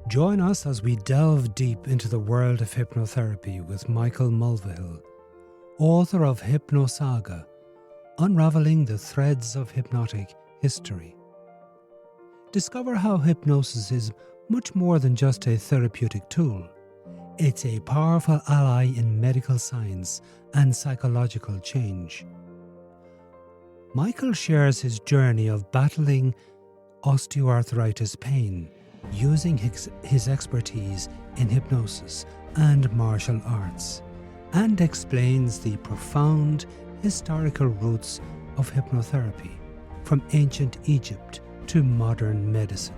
Join us as we delve deep into the world of hypnotherapy with Michael Mulvihill, author of Hypnosaga, Unraveling the Threads of Hypnotic History. Discover how hypnosis is much more than just a therapeutic tool. It's a powerful ally in medical science and psychological change. Michael shares his journey of battling osteoarthritis pain, using his expertise in hypnosis and martial arts, and explains the profound historical roots of hypnotherapy from ancient Egypt to modern medicine.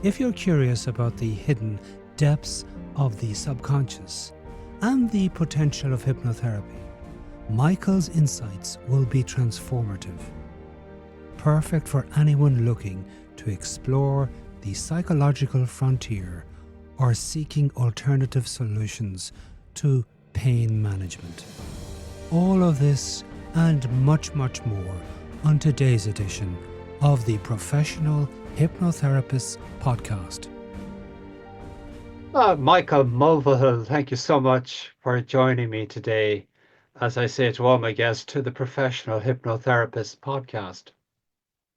If you're curious about the hidden depths of the subconscious and the potential of hypnotherapy, Michael's insights will be transformative, perfect for anyone looking to explore the psychological frontier or seeking alternative solutions to pain management. All of this and much, much more on today's edition of the Professional Hypnotherapists Podcast. Michael Mulvihill, thank you so much for joining me today, as I say to all my guests, to the Professional Hypnotherapists Podcast.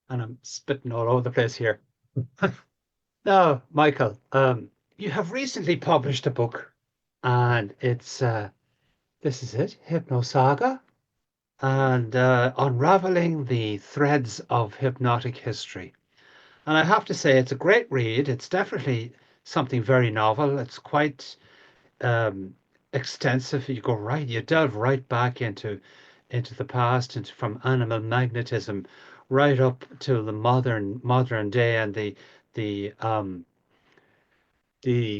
And I'm spitting all over the place here. Now, Michael, you have recently published a book, and it's, this is it, Hypnosaga, and Unraveling the Threads of Hypnotic History. And I have to say, it's a great read. It's definitely something very novel. It's quite extensive. You delve right back into the past, from animal magnetism right up to the modern day, and the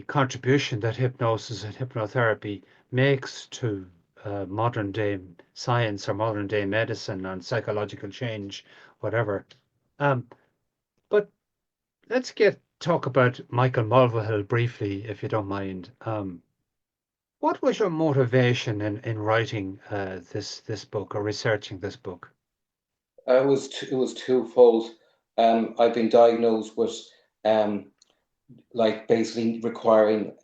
contribution that hypnosis and hypnotherapy makes to modern day science or modern day medicine and psychological change, whatever. But let's talk about Michael Mulvihill briefly, if you don't mind. What was your motivation in writing this book or researching this book? It was twofold. I've been diagnosed with basically requiring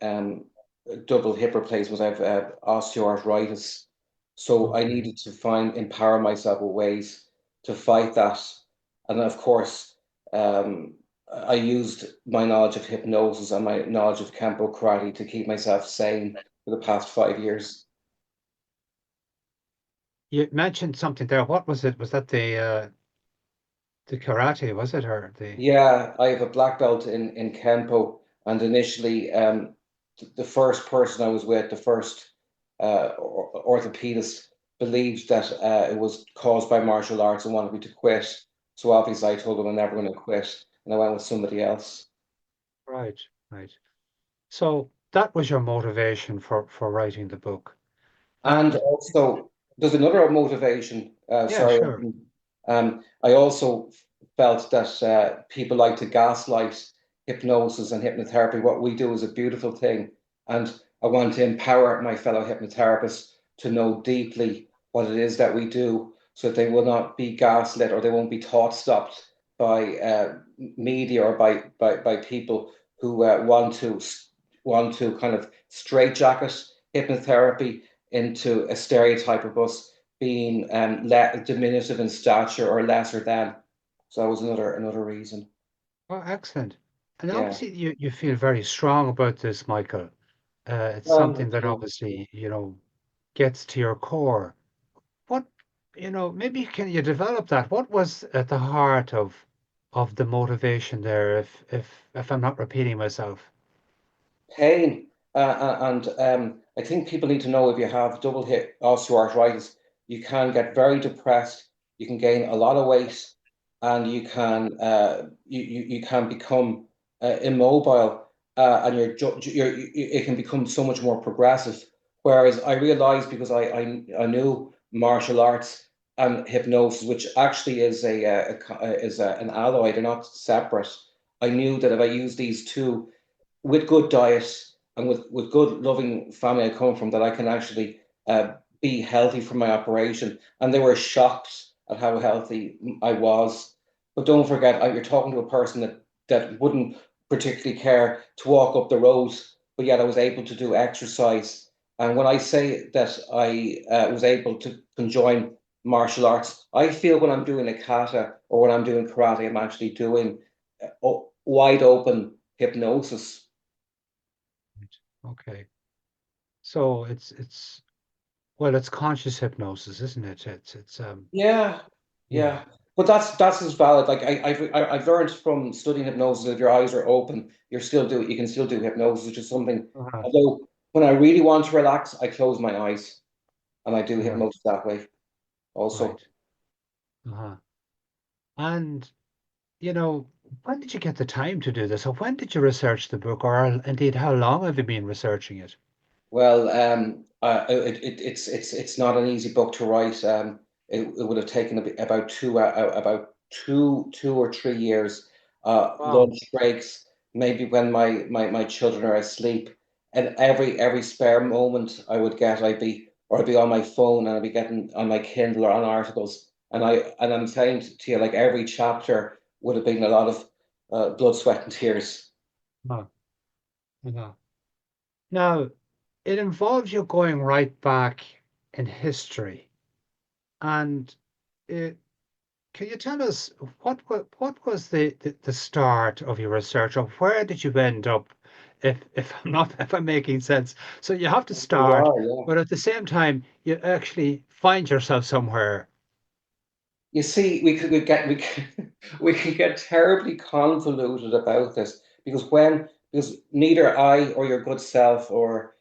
double hip replacements. I have osteoarthritis, so I needed to empower myself with ways to fight that. And of course, I used my knowledge of hypnosis and my knowledge of Kempo karate to keep myself sane for the past 5 years. You mentioned something there. What was it? Was that the karate, was it, or the? Yeah, I have a black belt in Kempo, and initially, the first person I was with, the first orthopedist, believed that it was caused by martial arts and wanted me to quit. So obviously, I told him I'm never going to quit, and I went with somebody else. Right. So that was your motivation for writing the book. And also, there's another motivation. Sure. I also felt that people like to gaslight hypnosis and hypnotherapy. What we do is a beautiful thing, and I want to empower my fellow hypnotherapists to know deeply what it is that we do, so that they will not be gaslit, or they won't be thought stopped by media or by people who want to kind of straitjacket hypnotherapy into a stereotype of us being diminutive in stature or lesser than. So that was another reason. Oh, excellent. And Yeah. obviously you feel very strong about this, Michael. It's something that obviously, gets to your core. What, maybe can you develop that? What was at the heart of the motivation there, if I'm not repeating myself? Pain. And I think people need to know, if you have double hip osteoarthritis, you can get very depressed, you can gain a lot of weight, and you can you can become immobile, and it can become so much more progressive. Whereas I realized, because I knew martial arts and hypnosis, which actually is an alloy, they're not separate. I knew that if I use these two with good diet and with good loving family I come from, that I can actually be healthy for my operation. And they were shocked at how healthy I was. But don't forget, you're talking to a person that wouldn't particularly care to walk up the road, but yet I was able to do exercise. And when I say that I was able to conjoin martial arts, I feel when I'm doing a kata or when I'm doing karate, I'm actually doing wide open hypnosis. Okay. So it's well, it's conscious hypnosis, isn't it? It's Yeah, yeah. yeah. But that's as valid. Like I've learned from studying hypnosis, if your eyes are open, you can still do hypnosis, which is something. Uh-huh. Although when I really want to relax, I close my eyes and I do Right, hypnosis that way also. right. Uh-huh. And you know, when did you get the time to do this? Or when did you research the book? Or indeed, how long have you been researching it? Well, it's not an easy book to write. It would have taken about two or 3 years. Wow. Lunch breaks, maybe when my children are asleep, and every spare moment I would get, I'd be on my phone and I'd be getting on my Kindle or on articles, and I'm saying to you, like every chapter would have been a lot of blood, sweat, and tears. Uh-huh. Uh-huh. Now, it involves you going right back in history. And it, can you tell us what was the start of your research, or where did you end up? If I'm not if I'm making sense. So you have to You start, are, yeah. but at the same time, you actually find yourself somewhere. You see, we could get terribly convoluted about this because neither I or your good self or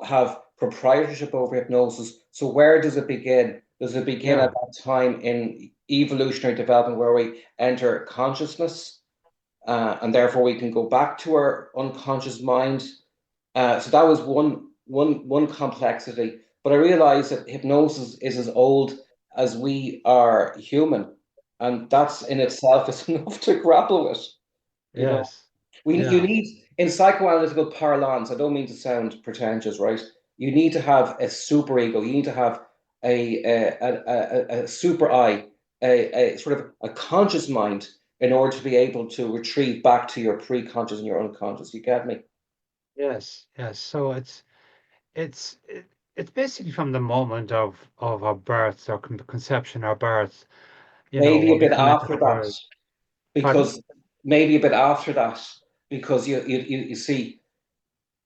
have proprietorship over hypnosis. So where does it begin? Does it begin at Yeah. that time in evolutionary development where we enter consciousness, and therefore we can go back to our unconscious mind? So that was one complexity. But I realized that hypnosis is as old as we are human, and that's in itself is enough to grapple with. You know, Yes. you Yeah. need in psychoanalytical parlance. I don't mean to sound pretentious, right? You need to have a superego. You need to have a super I, a sort of a conscious mind in order to be able to retrieve back to your pre-conscious and your unconscious. You get me? Yes. Yes. So it's it, it's basically from the moment of our birth or conception or birth, Maybe when a we bit come into after the that, world. Pardon? because maybe a bit after that, because you see,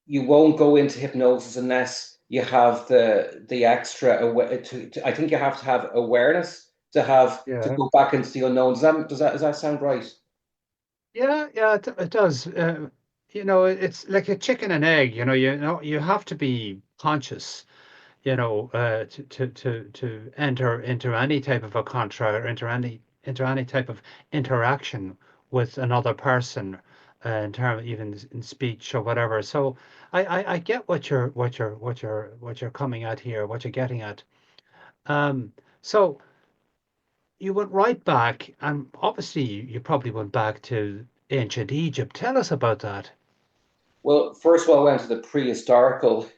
you won't go into hypnosis unless you have the extra I think you have to have awareness to Yeah. go back into the unknown. Does that sound right? Yeah, yeah, it does. It's like a chicken and egg, you have to be conscious, to enter into any type of a contract or into any type of interaction with another person, in terms even in speech or whatever. So I get what you're coming at here, what you're getting at. So you went right back, and obviously you probably went back to ancient Egypt. Tell us about that. Well, first of all, I went to the prehistorical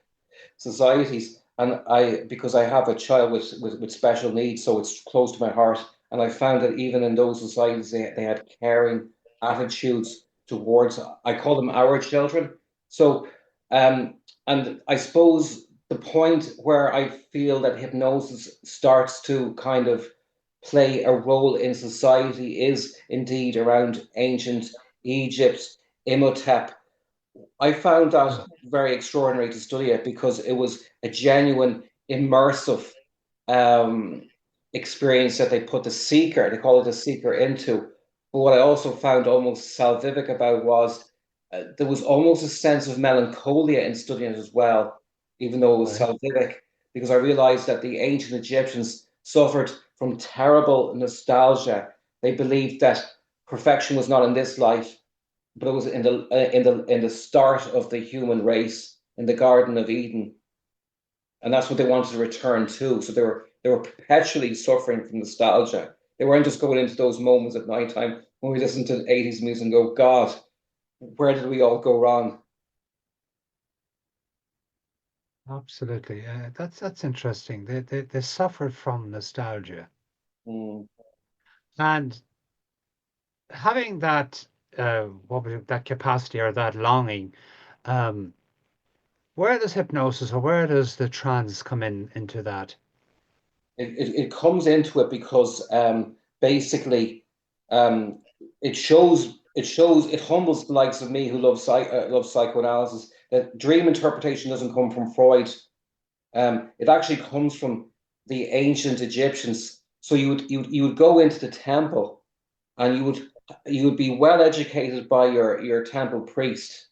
societies, and I because I have a child with special needs, so it's close to my heart. And I found that even in those societies, they had caring attitudes towards, I call them our children. So, and I suppose the point where I feel that hypnosis starts to kind of play a role in society is indeed around ancient Egypt, Imhotep. I found that very extraordinary to study it because it was a genuine immersive um, experience that they put they call it the seeker into. But what I also found almost salvific about was there was almost a sense of melancholia in studying it as well, even though it was Right. salvific, because I realized that the ancient Egyptians suffered from terrible nostalgia. They believed that perfection was not in this life, but it was in the start of the human race in the Garden of Eden, and that's what they wanted to return to. So they were perpetually suffering from nostalgia. They weren't just going into those moments at night time when we listen to 80s music and go, God, where did we all go wrong? Absolutely. That's interesting. They suffered from nostalgia. Mm. And having that what was it, that capacity or that longing. Um, where does hypnosis or where does the trance come in into that? It comes into it because basically um, it humbles the likes of me who love psychoanalysis, that dream interpretation doesn't come from Freud. It actually comes from the ancient Egyptians. So you would go into the temple, and you would be well educated by your temple priest,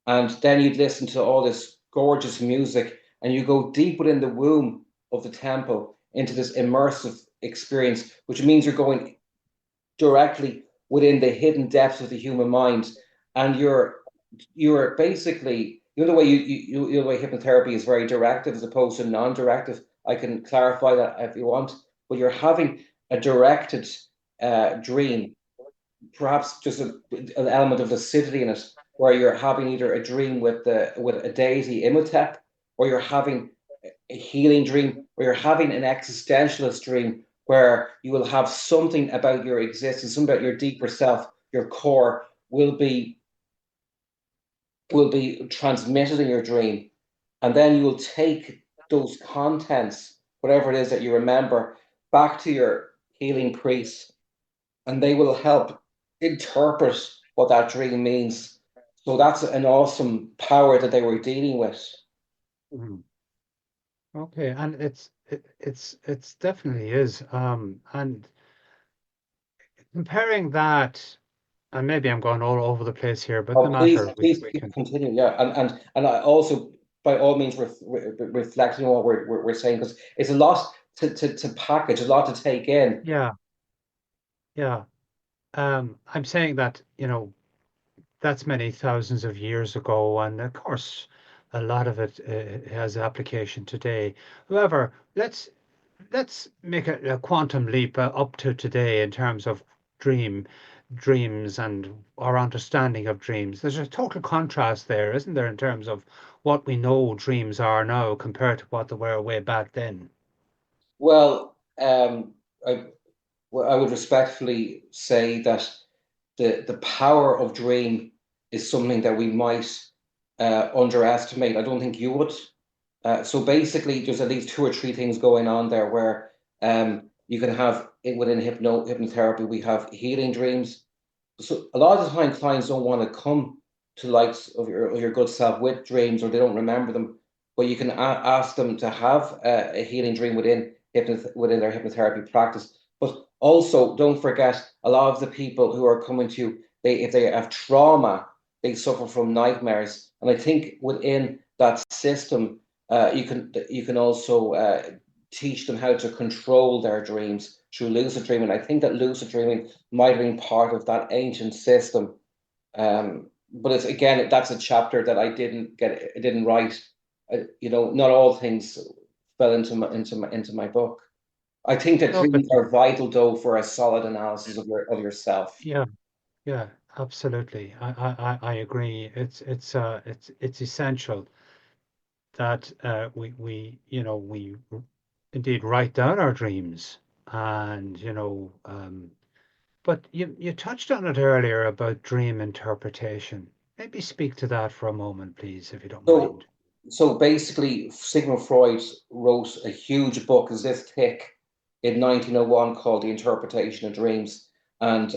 and then you'd listen to all this gorgeous music, and you go deep within the womb of the temple into this immersive experience, which means you're going directly within the hidden depths of the human mind, and you're basically, the way the way hypnotherapy is very directive as opposed to non-directive. I can clarify that if you want, but you're having a directed dream, perhaps just an element of lucidity in it, where you're having either a dream with a deity Imhotep, or you're having a healing dream, or you're having an existentialist dream where you will have something about your existence, something about your deeper self, your core will be transmitted in your dream, and then you will take those contents, whatever it is that you remember, back to your healing priest, and they will help interpret what that dream means. So that's an awesome power that they were dealing with. Mhm. Okay, and it's definitely is. And comparing that, and maybe I'm going all over the place here, but no Oh, please, matter, please we keep can. continue. Yeah, and I also, by all means, reflecting on what we're saying, because it's a lot to package, a lot to take in. Yeah, yeah. I'm saying that, that's many thousands of years ago, and of course, a lot of it has application today. However, let's make a quantum leap up to today in terms of dreams and our understanding of dreams. There's a total contrast there, isn't there, in terms of what we know dreams are now compared to what they were way back then. Well, I, I would respectfully say that the power of dream is something that we might underestimate. I don't think you would. So basically, there's at least two or three things going on there where you can have it within hypnotherapy. We have healing dreams. So a lot of the time, clients don't want to come to likes of your good self with dreams, or they don't remember them. But you can ask them to have a healing dream within their hypnotherapy practice. But also, don't forget, a lot of the people who are coming to you, if they have trauma, they suffer from nightmares. And I think within that system, you can also teach them how to control their dreams through lucid dreaming. I think that lucid dreaming might have been part of that ancient system. But it's, again, that's a chapter that I didn't write. Not all things fell into my book. I think that No, but dreams are vital, though, for a solid analysis of yourself. yeah, yeah, absolutely. I agree. It's essential that we indeed write down our dreams, and but you touched on it earlier about dream interpretation. Maybe speak to that for a moment, please, if you don't So, mind. so basically, Sigmund Freud wrote a huge book, is this thick, in 1901, called The Interpretation of Dreams. And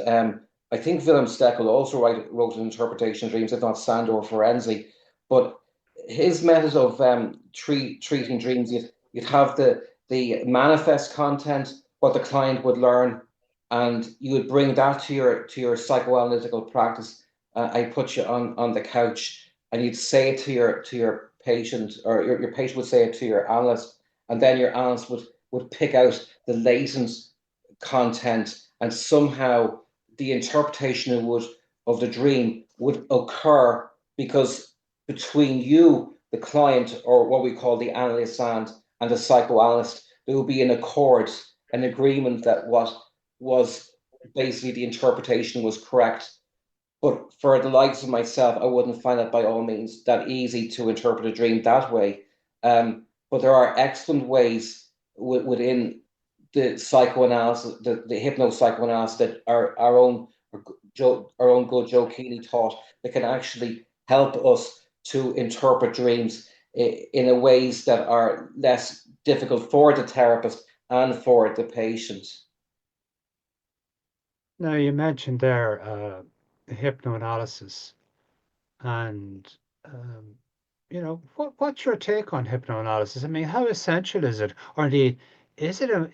I think Wilhelm Steckel also wrote an interpretation of dreams, if not Sandor Ferenczi. But his method of treating dreams, you'd have the manifest content, what the client would learn, and you would bring that to your psychoanalytical practice. I put you on the couch, and you'd say it to your patient, or your patient would say it to your analyst, and then your analyst would pick out the latent content, and somehow the interpretation of the dream would occur, because between you, the client, or what we call the analyst, and the psychoanalyst, there will be an accord, an agreement that what was basically the interpretation was correct. But for the likes of myself, I wouldn't find it by all means that easy to interpret a dream that way. But there are excellent ways within the psychoanalysis, the hypnopsychoanalysis, that are our own our own good Joe Keely taught, that can actually help us to interpret dreams in a ways that are less difficult for the therapist and for the patient. Now, you mentioned there hypnoanalysis, and what's your take on hypnoanalysis? I mean, how essential is it, or indeed, is it a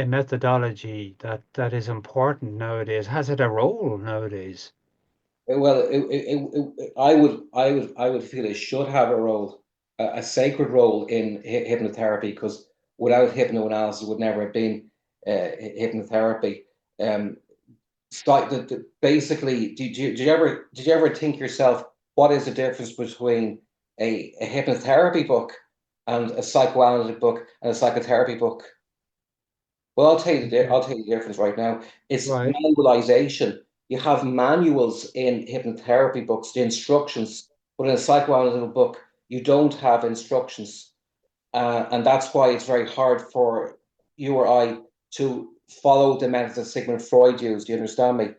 methodology that is important nowadays? Has it a role nowadays? Well, I would feel it should have a role, a sacred role in hypnotherapy, because without hypnoanalysis, it would never have been hypnotherapy. Um, Basically, did you ever think yourself, what is the difference between a hypnotherapy book and a psychoanalytic book and a psychotherapy book? Well, Okay. I'll tell you the difference right now. It's Right. manualization. You have manuals in hypnotherapy books, the instructions, but in a psychoanalytic book, you don't have instructions. And that's why it's very hard for you or I to follow the methods that Sigmund Freud used. Do you understand me?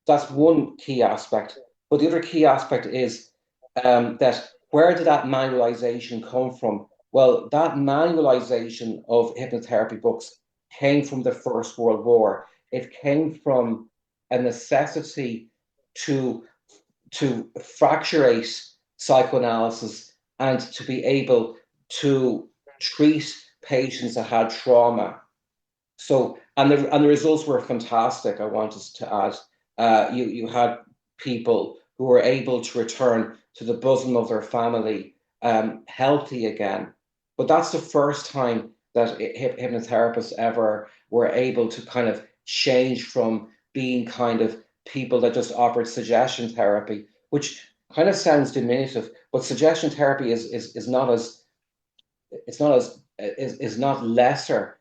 That's one key aspect. But the other key aspect is that where did that manualization come from? Well, that manualization of hypnotherapy books came from the First World War. It came from a necessity to fracturate psychoanalysis and to be able to treat patients that had trauma. So, and the results were fantastic. I wanted to add, you had people who were able to return to the bosom of their family, healthy again. But that's the first time that hypnotherapists ever were able to kind of change from being kind of people that just offered suggestion therapy, which kind of sounds diminutive, but suggestion therapy is not as it's not as is not lesser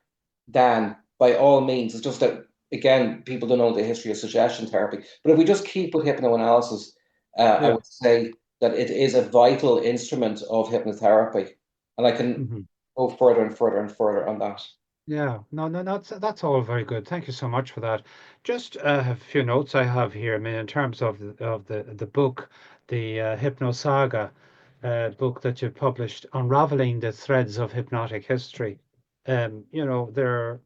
than, by all means. It's just that, again, people don't know the history of suggestion therapy. But if we just keep with hypnoanalysis, I Yeah. would say that it is a vital instrument of hypnotherapy, and I can Hmm. go further and further and further on that. Yeah. No, no, that's all very good. Thank you so much for that. Just a few notes I have here. I mean, in terms of the book, the Hypnosaga book that you published, Unraveling the Threads of Hypnotic History. The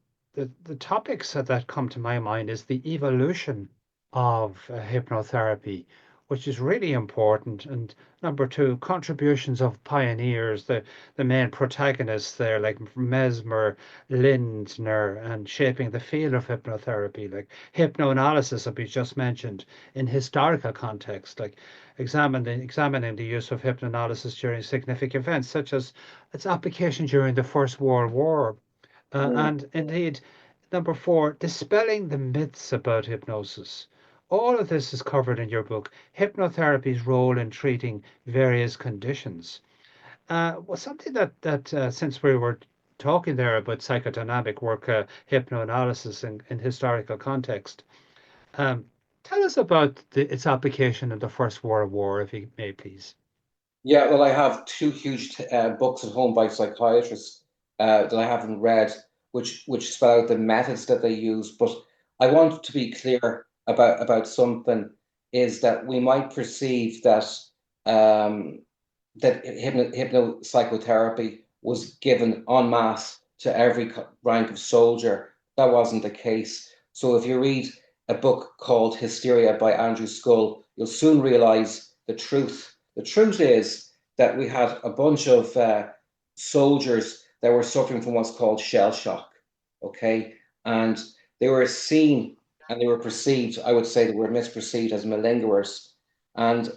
topics that come to my mind is the evolution of hypnotherapy, which is really important. And number two, contributions of pioneers, the main protagonists there, like Mesmer, Lindner, and shaping the field of hypnotherapy, like hypnoanalysis that we just mentioned in historical context, like examining the use of hypnoanalysis during significant events, such as its application during the First World War. Mm. And indeed, number four, dispelling the myths about hypnosis. All of this is covered in your book, Hypnotherapy's Role in Treating Various Conditions. Well, something that since we were talking there about psychodynamic work, hypnoanalysis in historical context, um, tell us about its application in the First World War, if you may, please. Yeah, well, I have two huge books at home by psychiatrists that I haven't read, which spell out the methods that they use. But I want to be clear about something, is that we might perceive that that hypnopsychotherapy was given en masse to every rank of soldier. That wasn't the case. So if you read a book called Hysteria by Andrew Scull, you'll soon realize the truth. The truth is that we had a bunch of soldiers that were suffering from what's called shell shock. Okay. And they were seen and they were perceived, I would say they were misperceived as malingerers. And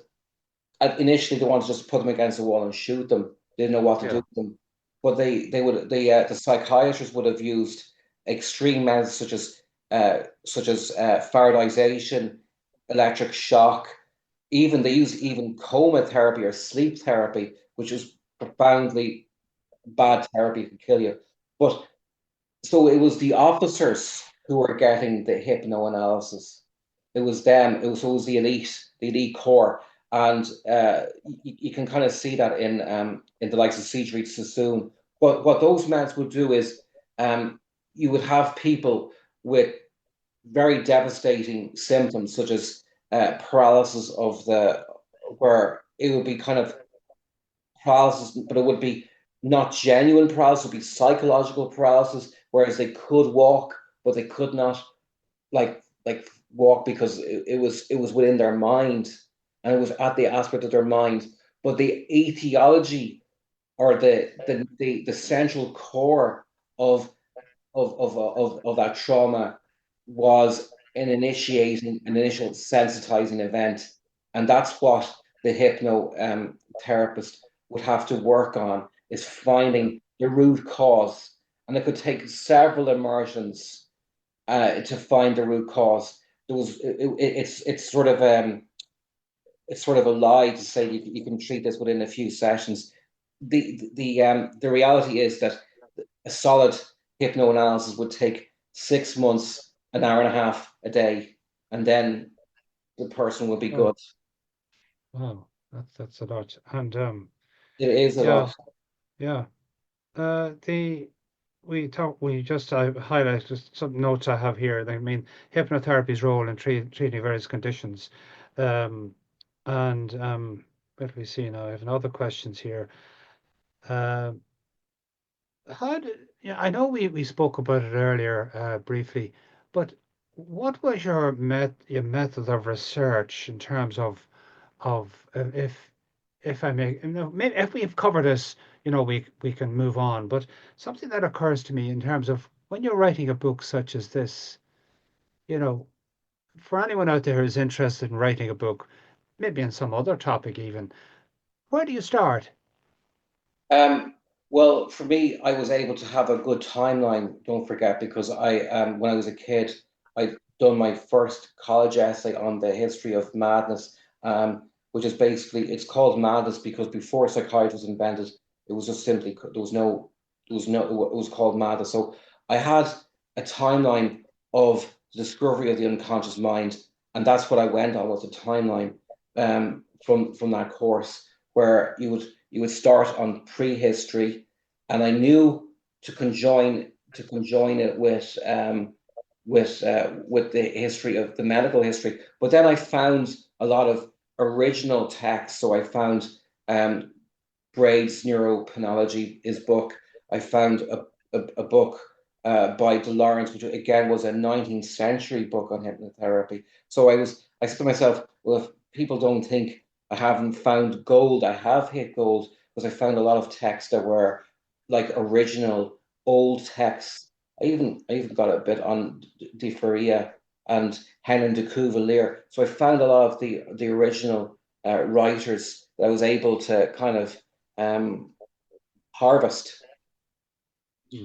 initially, they wanted to just put them against the wall and shoot them. They didn't know what to do Yeah. with them. But the psychiatrists would have used extreme methods such as Faradayization, electric shock. Even they use even coma therapy or sleep therapy, which is profoundly bad therapy, can kill you. But so it was the officers who were getting the hypnoanalysis. It was them. It was the elite core, and you can kind of see that in the likes of Siegfried Sassoon. But what those men would do is, you would have people with very devastating symptoms such as paralysis of the, where it would be kind of paralysis, but it would be not genuine paralysis, it would be psychological paralysis, whereas they could walk, but they could not like walk because it was within their mind, and it was at the aspect of their mind. But the etiology, or the central core of of that trauma, was an initial sensitizing event. And that's what the hypno therapist would have to work on, is finding the root cause. And it could take several immersions to find the root cause. It's sort of a lie to say you can treat this within a few sessions. The reality is that a solid hypnoanalysis would take 6 months, an hour and a half a day, and then the person would be Oh, good. wow, that's a lot. And It is a yeah, lot. yeah. The we just highlighted some notes I have here. I mean, hypnotherapy's role in treating various conditions. Um, and what do we see now? I have another questions here. Uh, how did, yeah, I know we spoke about it earlier briefly, but what was your method of research in terms of if I may, maybe if we've covered this, we can move on. But something that occurs to me in terms of when you're writing a book such as this, you know, for anyone out there who's interested in writing a book, maybe on some other topic even, where do you start? Um, well, for me, I was able to have a good timeline, don't forget, because when I was a kid, I'd done my first college essay on the history of madness, which is basically, it's called madness because before psychiatry was invented, it was just simply, it was called madness. So I had a timeline of the discovery of the unconscious mind, and that's what I went on, was a timeline from that course, where you would start on prehistory, and I knew to conjoin it with the history of the medical history. But then I found a lot of original texts. So I found um, Braid's Neuropenology, his book. I found a book by De Lawrence, which again was a 19th century book on hypnotherapy. So I said to myself, well, if people don't think I haven't found gold, I have hit gold, because I found a lot of texts that were like original old texts. I even got a bit on De Faria and Henan de Cuvelier. So I found a lot of the original writers that I was able to kind of um, harvest.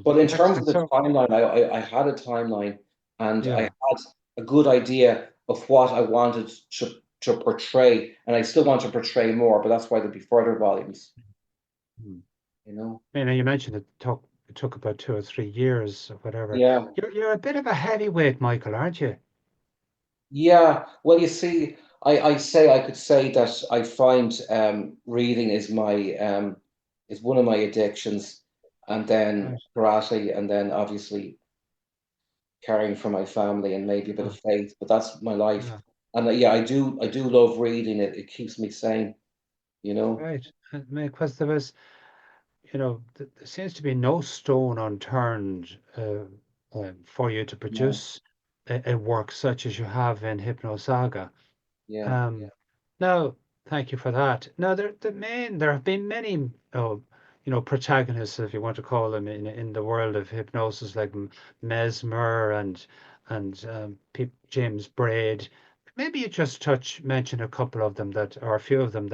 But in terms of Excellent. the So, timeline, I had a timeline, and I yeah, had a good idea of what I wanted to portray, and I still want to portray more, but that's why there'll be further volumes, mm. you know? I mean, you mentioned it took about 2 or 3 years or whatever. Yeah. You're a bit of a heavyweight, Michael, aren't you? Yeah. Well, you see, I could say that I find reading is one of my addictions, and then Right. karate, and then obviously caring for my family and maybe a bit Yeah. of faith, but that's my life. Yeah. And yeah, I do love reading it. It keeps me sane, you know? Right. I mean, because there seems to be no stone unturned for you to Yeah, produce a work such as you have in Hypnosaga. yeah, Um, no, thank you for that. No, there have been many, protagonists, if you want to call them, in the world of hypnosis, like Mesmer and James Braid. Maybe you just mention a couple of them or a few of them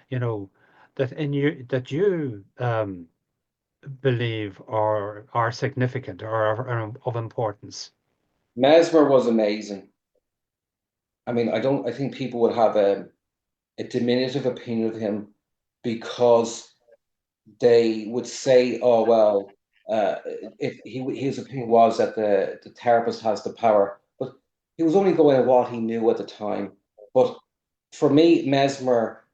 you know, that you believe are significant or are of importance. Mesmer was amazing. I mean, I think people would have a diminutive opinion of him because they would say, "Oh well, if his opinion was that the therapist has the power," but he was only going on what he knew at the time. But for me, Mesmer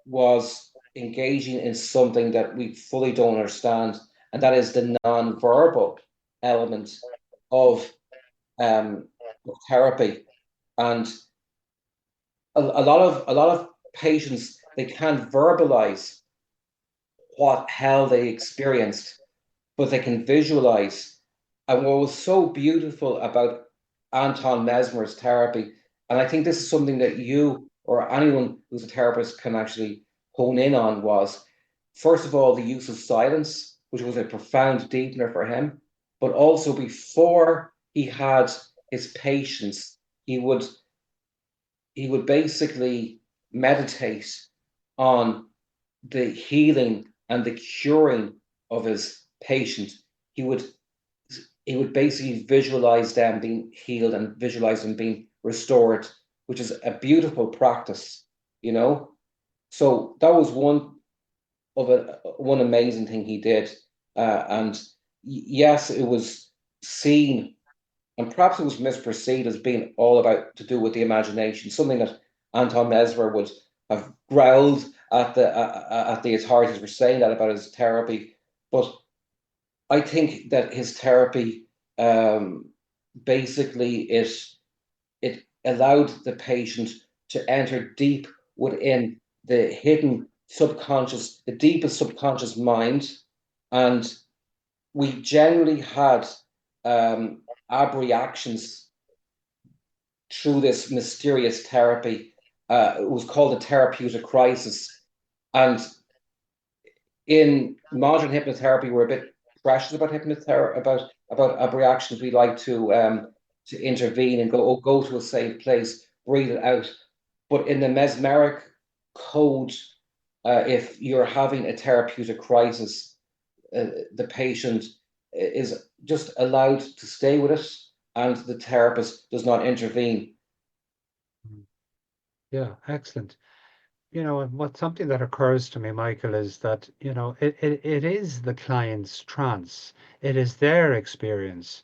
was engaging in something that we fully don't understand, and that is the non-verbal element of of therapy. And a lot of patients, they can't verbalize what hell they experienced, but they can visualize. And what was so beautiful about Anton Mesmer's therapy, and I think this is something that you or anyone who's a therapist can actually hone in on, was first of all the use of silence, which was a profound deepener for him, but also before he had his patients, he would he would basically meditate on the healing and the curing of his patient. He would he would basically visualize them being healed and visualize them being restored, which is a beautiful practice, you know. So that was one amazing thing he did, and yes, it was seen, and perhaps it was misperceived as being all about to do with the imagination, something that Anton Mesmer would have growled at the authorities for saying that about his therapy. But I think that his therapy, basically it allowed the patient to enter deep within the hidden subconscious, the deepest subconscious mind, and we generally had abreactions through this mysterious therapy. It was called a therapeutic crisis. And in modern hypnotherapy, we're a bit precious about hypnotherapy, about abreactions. We like to intervene and go to a safe place, breathe it out. But in the mesmeric code, if you're having a therapeutic crisis, the patient is just allowed to stay with it, and the therapist does not intervene. Yeah, excellent. And what something that occurs to me, Michael, is that, it is the client's trance. It is their experience.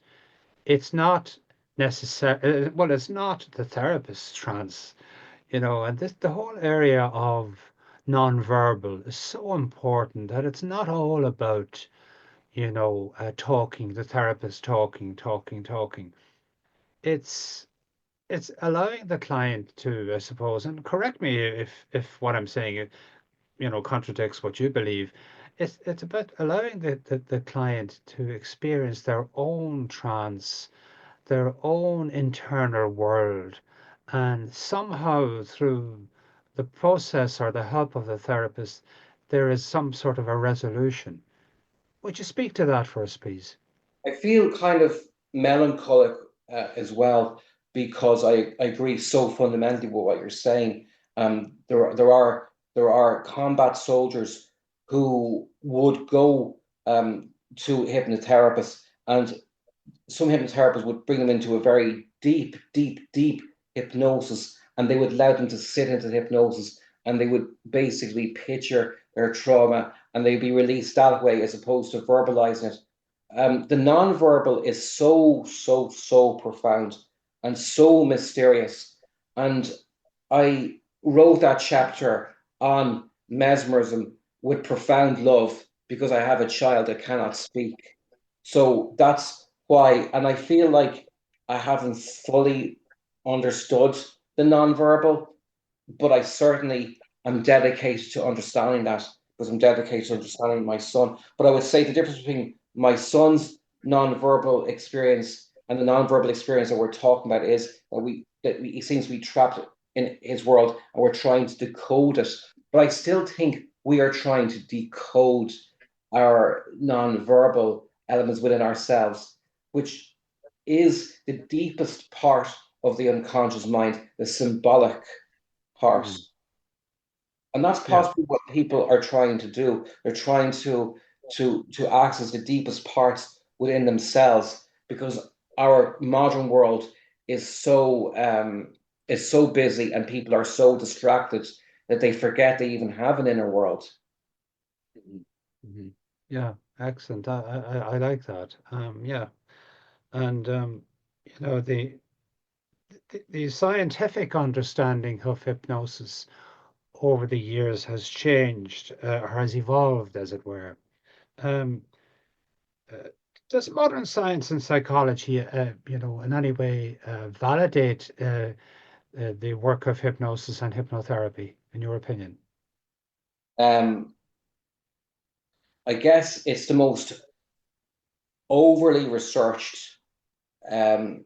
It's not necessary, well, it's not the therapist's trance, and the whole area of nonverbal is so important that it's not all about, talking, the therapist talking. It's it's allowing the client to, I suppose, and correct me if what I'm saying, contradicts what you believe. It's about allowing the client to experience their own trance, their own internal world, and somehow through the process or the help of the therapist, there is some sort of a resolution. Would you speak to that for us, please? I feel kind of melancholic as well, because I agree so fundamentally with what you're saying. There are combat soldiers who would go to hypnotherapists, and some hypnotherapists would bring them into a very deep, deep, deep hypnosis, and they would allow them to sit into the hypnosis, and they would basically picture their trauma, and they'd be released that way as opposed to verbalizing it. The nonverbal is so, so, so profound and so mysterious. And I wrote that chapter on mesmerism with profound love because I have a child that cannot speak. So that's why, and I feel like I haven't fully understood the nonverbal, but I certainly am dedicated to understanding that, because I'm dedicated to understanding my son. But I would say the difference between my son's nonverbal experience and the nonverbal experience that we're talking about is that he seems to be trapped in his world, and we're trying to decode it. But I still think we are trying to decode our nonverbal elements within ourselves, which is the deepest part of the unconscious mind, the symbolic part. Mm, And that's yeah. possibly what people are trying to do. They're trying to access the deepest parts within themselves, because our modern world is so busy, and people are so distracted that they forget they even have an inner world. Mhm. Yeah, excellent. I like that. Yeah, and the scientific understanding of hypnosis over the years has changed, or has evolved, as it were. Um, uh, Does modern science and psychology, in any way validate the work of hypnosis and hypnotherapy, in your opinion? Um, I guess it's the most overly researched um,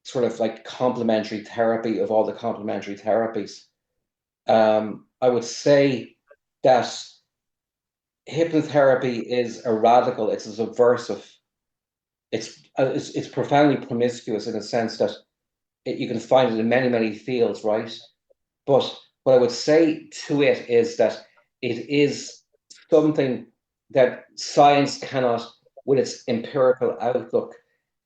sort of like complementary therapy of all the complementary therapies. I would say that hypnotherapy is a radical, it's a subversive, it's profoundly promiscuous in a sense that you can find it in many, many fields, right? But what I would say to it is that it is something that science cannot, with its empirical outlook,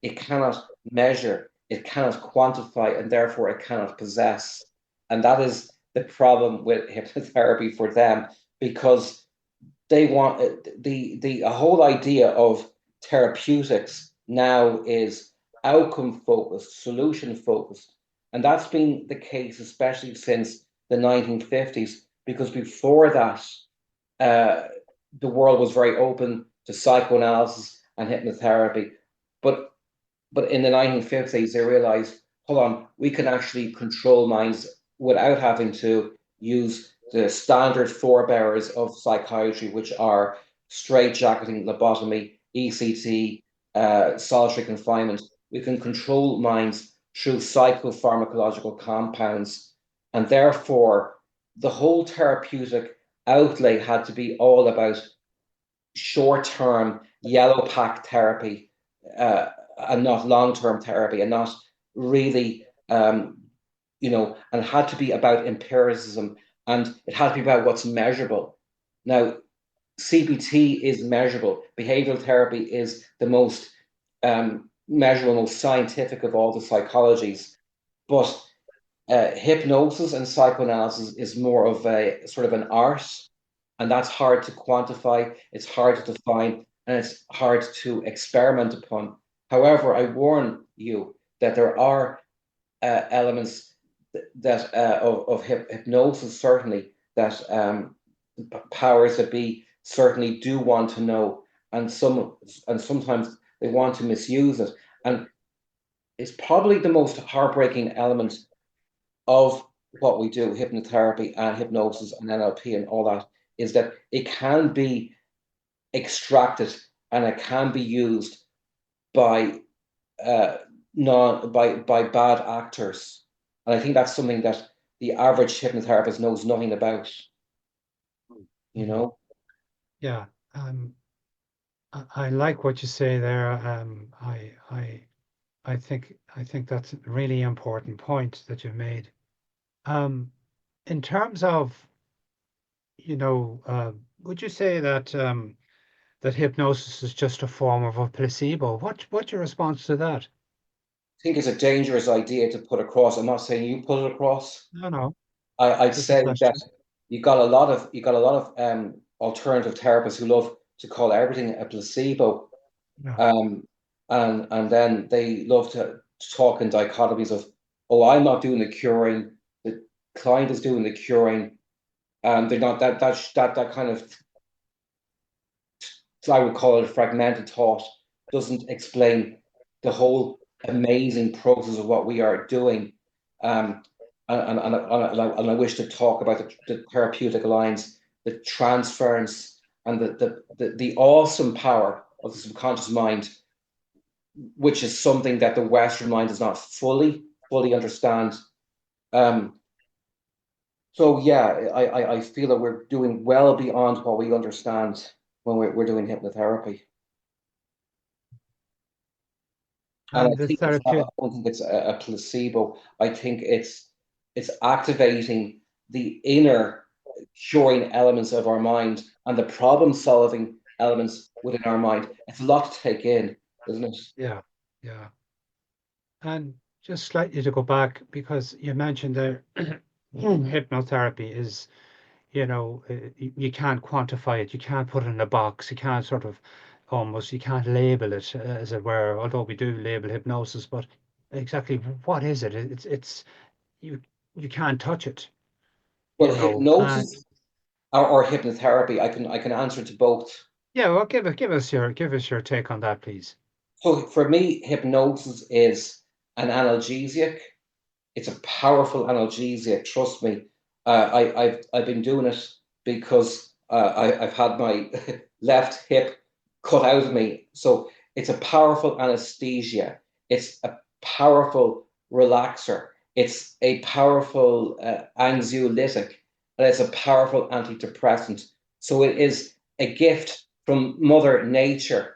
it cannot measure, it cannot quantify, and therefore it cannot possess. And that is the problem with hypnotherapy for them, because they want the whole idea of therapeutics now is outcome focused, solution focused, and that's been the case especially since the 1950s. Because before that, uh, the world was very open to psychoanalysis and hypnotherapy, but in the 1950s they realized, hold on, we can actually control minds without having to use the standard forebearers of psychiatry, which are straitjacketing, lobotomy, ECT, solitary confinement. We can control minds through psychopharmacological compounds. And therefore, the whole therapeutic outlay had to be all about short-term yellow pack therapy, and not long-term therapy, and not really, and it had to be about empiricism, and it had to be about what's measurable. Now, CBT is measurable. Behavioral therapy is the most measurable, most scientific of all the psychologies. But hypnosis and psychoanalysis is more of a sort of an art, and that's hard to quantify, it's hard to define, and it's hard to experiment upon. However, I warn you that there are elements that of hypnosis, certainly, that powers that be certainly do want to know, and sometimes they want to misuse it. And it's probably the most heartbreaking element of what we do, hypnotherapy and hypnosis and NLP and all that, is that it can be extracted and it can be used by non by bad actors. And I think that's something that the average hypnotherapist knows nothing about, you know? Yeah, I like what you say there. I think that's a really important point that you made. In terms of, would you say that that hypnosis is just a form of a placebo? What's your response to that? I think it's a dangerous idea to put across. I'm not saying you put it across. No, no, I'd just a say that question. you got a lot of alternative therapists who love to call everything a placebo. Yeah, Um, and then they love to talk in dichotomies of, oh, I'm not doing the curing, the client is doing the curing. They're not that kind of, I would call it fragmented thought, doesn't explain the whole amazing process of what we are doing. Um, and I wish to talk about the therapeutic lines, the transference, and the awesome power of the subconscious mind, which is something that the Western mind does not fully understand. Um, so yeah, I feel that we're doing well beyond what we understand when we're doing hypnotherapy. And and the I therapeutic. don't think it's a placebo. I think it's activating the inner curing elements of our mind and the problem solving elements within our mind. It's a lot to take in, isn't it? Yeah, yeah. And just slightly to go back, because you mentioned there, hypnotherapy is, you can't quantify it, you can't put it in a box, you can't sort of almost, you can't label it, as it were, although we do label hypnosis, but exactly what is it? It's you you can't touch it, Well, and hypnosis or hypnotherapy, I can answer to both. Yeah, well, give us your take on that, please. So for me, hypnosis is an analgesic. It's a powerful analgesic. Trust me. I've been doing it because I've had my left hip cut out of me. So it's a powerful anesthesia. It's a powerful relaxer. It's a powerful anxiolytic, and it's a powerful antidepressant. So it is a gift from Mother Nature,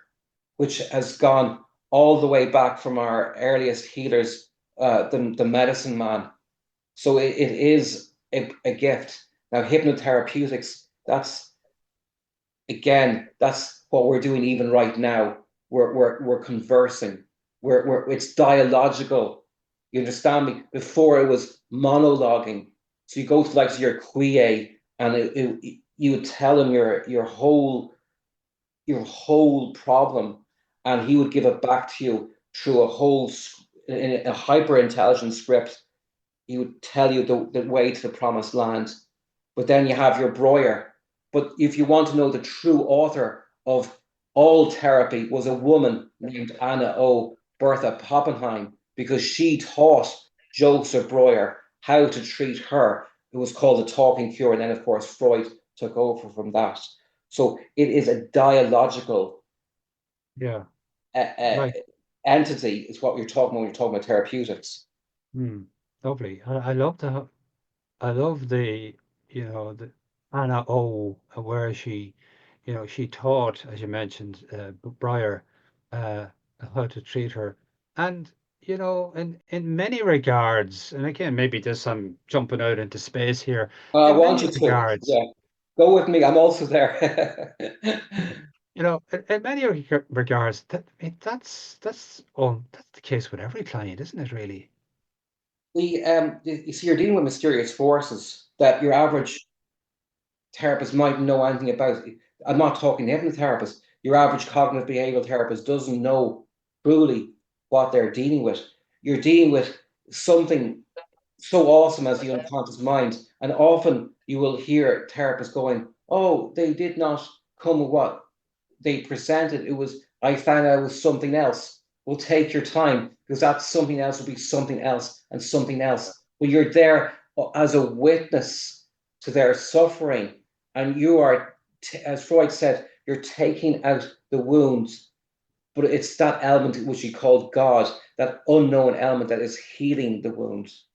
which has gone all the way back from our earliest healers, the medicine man. So it is a gift. Now, hypnotherapeutics, that's what we're doing even right now. We're conversing. It's dialogical. You understand me? Before it was monologuing. So you go to like your QA and you would tell him your whole problem, and he would give it back to you through in a hyper intelligent script. He would tell you the way to the promised land. But then you have your Breuer. But if you want to know the true author of all therapy was a woman named Anna O. Bertha Poppenheim, because she taught Joseph Breuer how to treat her. It was called the talking cure. And then, of course, Freud took over from that. So it is a dialogical Yeah, uh, uh, right. entity, is what you're talking when you're talking about therapeutics. Hmm. Lovely. I love the, the Anna O, where she taught, as you mentioned, Breyer, uh, how to treat her. And, in many regards, and again, maybe this I'm jumping out into space here, I in want many you to, regards, yeah, go with me. I'm also there. in many regards, that's the case with every client, isn't it, really? You see, you're dealing with mysterious forces that your average therapist might know anything about. I'm not talking hypnotherapist. Your average cognitive behavioral therapist doesn't know truly what they're dealing with. You're dealing with something so awesome as the unconscious mind. And often you will hear therapists going, "Oh, they did not come with what they presented. It was, I found out it was something else." Well, take your time, because that something else will be something else and something else. But you're there as a witness to their suffering. And you are, as Freud said, you're taking out the wounds. But it's that element which he called God, that unknown element that is healing the wounds,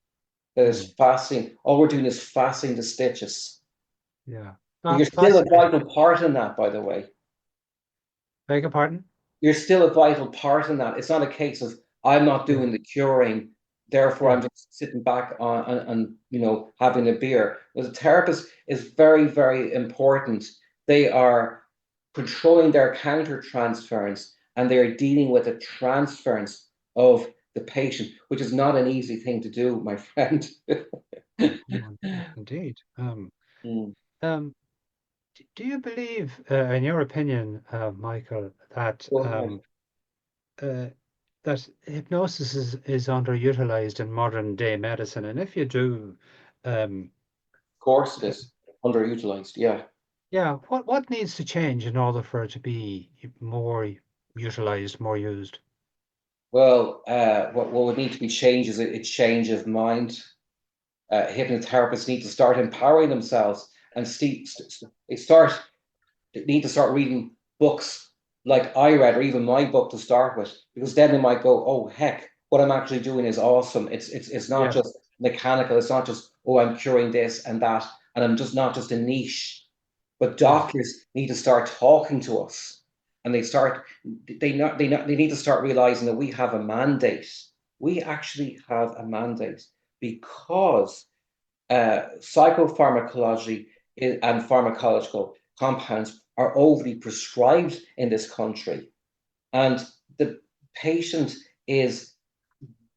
that is Hmm. fastening. All we're doing is fastening the stitches. Yeah. But you're still a Fascinating. vital part in that, by the way. Beg your pardon? You're still a vital part in that. It's not a case of I'm not Yeah. doing the curing, therefore Yeah. I'm just sitting back and having a beer. But the therapist is very, very important. They are controlling their counter transference, and they are dealing with a transference of the patient, which is not an easy thing to do, my friend. No, indeed. Mm, Um, do you believe, in your opinion, Michael, go ahead. uh, that hypnosis is underutilized in modern day medicine? And if you do, um, Of course it is underutilized. Yeah. yeah, what needs to change in order for it to be more utilized, more used? Well, what would need to be changed is a change of mind. Hypnotherapists need to start empowering themselves and they need to start reading books like I read, or even my book to start with, because then they might go, "Oh heck, what I'm actually doing is awesome. It's not Yeah. just mechanical. It's not just, oh, I'm curing this and that, and I'm just not just a niche." But Yeah. doctors need to start talking to us, and they need to start realizing that we have a mandate. We actually have a mandate, because psychopharmacology and pharmacological compounds are overly prescribed in this country, and the patient is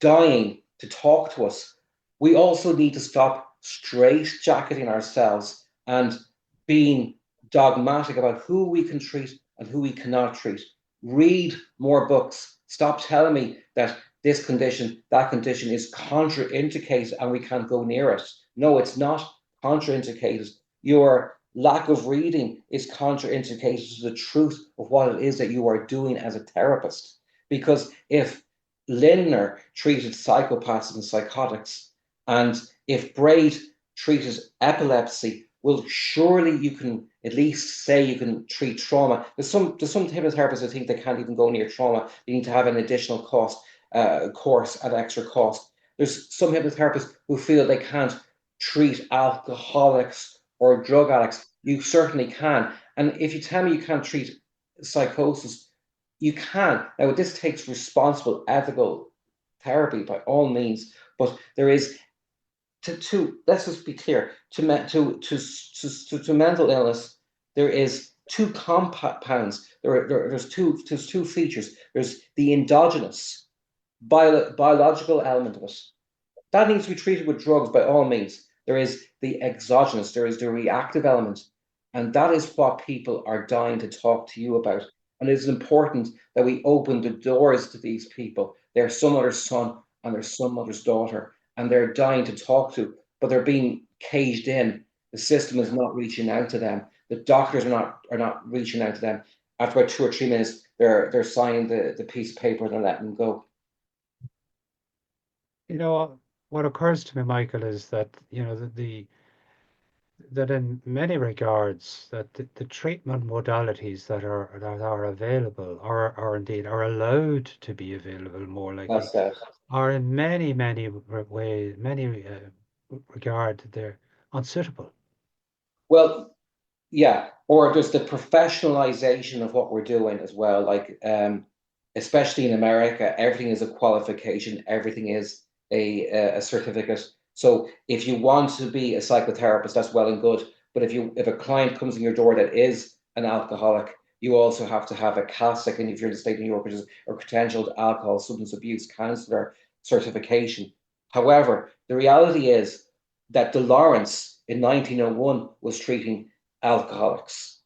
dying to talk to us. We also need to stop straitjacketing ourselves and being dogmatic about who we can treat and who we cannot treat. Read more books. Stop telling me that this condition, that condition is contraindicated and we can't go near it. No, it's not contraindicated. Your lack of reading is contraindicated to the truth of what it is that you are doing as a therapist. Because if Lindner treated psychopaths and psychotics, and if Braid treated epilepsy, well, surely you can at least say you can treat trauma. There's some hypnotherapists that think they can't even go near trauma. They need to have an additional course at extra cost. There's some hypnotherapists who feel they can't treat alcoholics or drug addicts. You certainly can. And if you tell me you can't treat psychosis, you can. Now, this takes responsible, ethical therapy by all means, but there is let's just be clear, to mental illness, there is two compounds. There's two features. There's the endogenous biological element of it. That needs to be treated with drugs by all means. There is the exogenous, there is the reactive element. And that is what people are dying to talk to you about. And it is important that we open the doors to these people. They're some other's son and they're some other's daughter, and they're dying to talk to, but they're being caged in. The system is not reaching out to them. The doctors are not reaching out to them. After about 2 or 3 minutes, they're signing the piece of paper and they're letting them go. You know, what occurs to me, Michael, is that, you know, that in many regards that the treatment modalities that are available or indeed are allowed to be available more likely That's that. are in many ways, regard they're unsuitable. Well, yeah, or there's the professionalization of what we're doing as well. Like, especially in America, everything is a qualification, everything is a certificate. So if you want to be a psychotherapist, that's well and good. But if a client comes in your door that is an alcoholic, you also have to have a CASIC, and if you're in the state of New York, which is a credentialed alcohol substance abuse counselor certification. However, the reality is that De Lawrence in 1901 was treating alcoholics.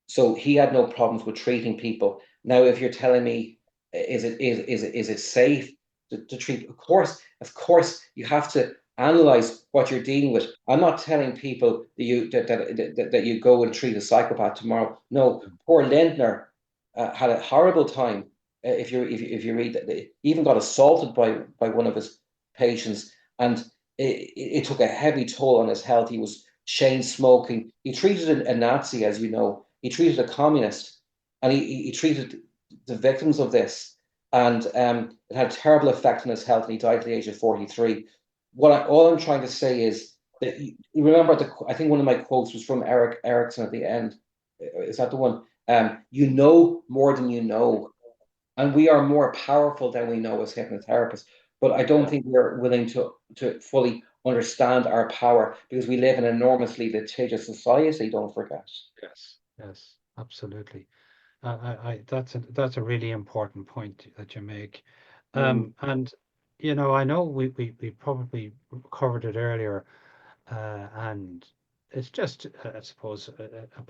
So he had no problems with treating people. Now, if you're telling me, is it safe to treat? Of course, you have to analyze what you're dealing with. I'm not telling people that you go and treat a psychopath tomorrow. No, poor Lindner had a horrible time. If you read that, he even got assaulted by one of his patients, and it took a heavy toll on his health. He was chain smoking. He treated a Nazi, as you know. He treated a communist, and he treated the victims of this, and it had a terrible effect on his health, and he died at the age of 43. All I'm trying to say is that you remember I think one of my quotes was from Erik Erikson at the end. Is that the one? You know more than you know, and we are more powerful than we know as hypnotherapists. But I don't think we're willing to fully understand our power, because we live in an enormously litigious society. Don't forget. Yes, absolutely. That's a really important point that you make. And you know, I know we probably covered it earlier, and it's just, I suppose, a